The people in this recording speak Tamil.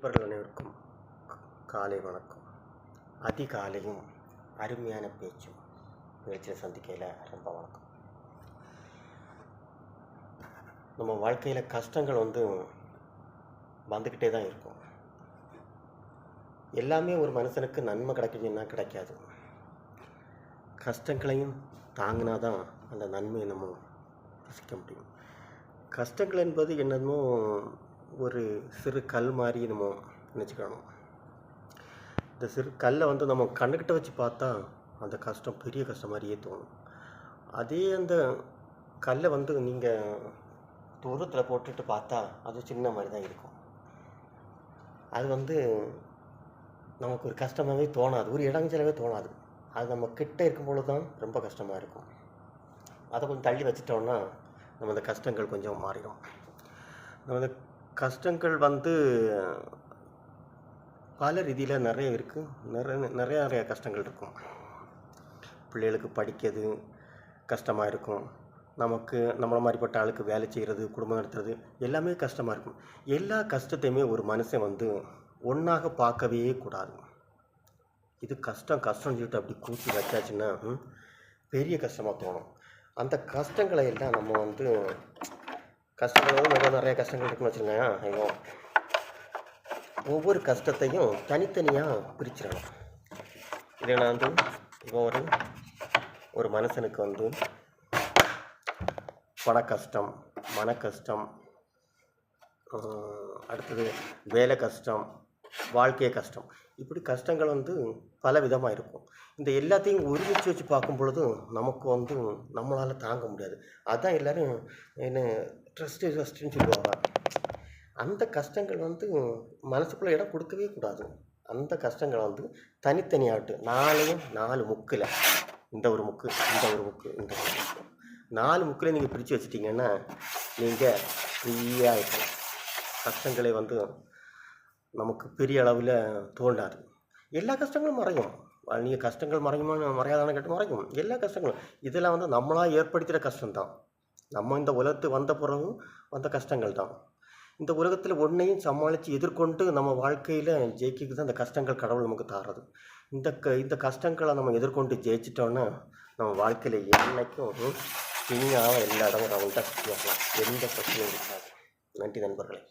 நண்பர்கள் அனைவருக்கும் காலை வணக்கம். அதிகாலையும் அருமையான பேச்சும் பேச்சில் சந்திக்கையில் ரொம்ப வணக்கம். நம்ம வாழ்க்கையில் கஷ்டங்கள் வந்துக்கிட்டே தான் இருக்கும். எல்லாமே ஒரு மனுஷனுக்கு நன்மை கிடைக்குதுன்னா கிடைக்காது. கஷ்டங்களையும் தாங்கினா தான் அந்த நன்மையை நம்ம ரசிக்க முடியும். கஷ்டங்கள் என்பது என்னமோ ஒரு சிறு கல் மாதிரி நம்ம நினச்சிக்கணும். இந்த சிறு கல்லை நம்ம கண்ணுக்கிட்ட வச்சு பார்த்தா அந்த கஷ்டம் பெரிய கஷ்டம் மாதிரியே தோணும். அதே அந்த கல்லை நீங்கள் தூரத்தில் போட்டுட்டு பார்த்தா அது சின்ன மாதிரி தான் இருக்கும். அது நமக்கு ஒரு கஷ்டமாகவே தோணாது, ஒரு இடஞ்சலவே தோணாது. அது நம்ம கிட்டே இருக்கும் பொழுது தான் ரொம்ப கஷ்டமாக இருக்கும். அதை கொஞ்சம் தள்ளி வச்சிட்டோம்னா நம்ம அந்த கஷ்டங்கள் கொஞ்சம் மாறிடும். நம்ம அந்த கஷ்டங்கள் பல ரீதியில் நிறைய இருக்குது. நிறைய கஷ்டங்கள் இருக்கும். பிள்ளைகளுக்கு படிக்கிறது கஷ்டமாக இருக்கும். நமக்கு நம்மளை மாதிரிப்பட்ட ஆளுக்கு வேலை செய்கிறது, குடும்பம் நடத்துறது எல்லாமே கஷ்டமாக இருக்கும். எல்லா கஷ்டத்தையுமே ஒரு மனுஷன் ஒன்றாக பார்க்கவே கூடாது. இது கஷ்டம்னு சொல்லிட்டு அப்படி கூட்டி வச்சாச்சுன்னா பெரிய கஷ்டமாக தோணும். அந்த கஷ்டங்களை எல்லாம் நம்ம கஷ்டங்கள் நிறைய கஷ்டங்கள் இருக்குன்னு வச்சுருங்க. ஐயோ, ஒவ்வொரு கஷ்டத்தையும் தனித்தனியாக பிரிச்சிடணும். இதை நான் இப்போ ஒரு மனுஷனுக்கு பண கஷ்டம், மன கஷ்டம், அடுத்தது வேலை கஷ்டம், வாழ்க்கை கஷ்டம், இப்படி கஷ்டங்கள் பல விதமாக இருக்கும். இந்த எல்லாத்தையும் ஒருமிச்சு வச்சு பார்க்கும் பொழுது நமக்கு நம்மளால் தாங்க முடியாது. அதுதான் எல்லோரும் என்ன ட்ரஸ்ட்டுன்னு சொல்லுவாங்க. அந்த கஷ்டங்கள் மனசுக்குள்ளே இடம் கொடுக்கவே கூடாது. அந்த கஷ்டங்கள் தனித்தனியாகட்டு 4 முக்கில், இந்த ஒரு முக்கு, இந்த ஒரு முக்கு, இந்த ஒரு முக்கு, 4 முக்கில் நீங்கள் பிரித்து வச்சிட்டிங்கன்னா நீங்கள் ஃப்ரீயாக இருக்கலாம். கஷ்டங்களை நமக்கு பெரிய அளவில் தோண்டாது. எல்லா கஷ்டங்களும் மறையும். நீங்கள் கஷ்டங்கள் மறையாதான கேட்டு மறைக்கும். எல்லா கஷ்டங்களும் இதெல்லாம் நம்மளாக ஏற்படுத்துகிற கஷ்டம்தான். நம்ம இந்த உலகத்துக்கு வந்த பிறகும் வந்த கஷ்டங்கள் தான். இந்த உலகத்தில் ஒன்றையும் சமாளித்து எதிர்கொண்டு நம்ம வாழ்க்கையில் ஜெயிக்கிறது தான் அந்த கஷ்டங்கள் கடவுள் நமக்கு தாரது. இந்த கஷ்டங்களை நம்ம எதிர்கொண்டு ஜெயிச்சிட்டோன்னா நம்ம வாழ்க்கையில் என்னைக்கும் இனியாக எல்லா இடமும் ரவுண்டாக சுற்றி வரலாம். எந்த பிரச்சனையும் இருக்காது. நன்றி நண்பர்களே.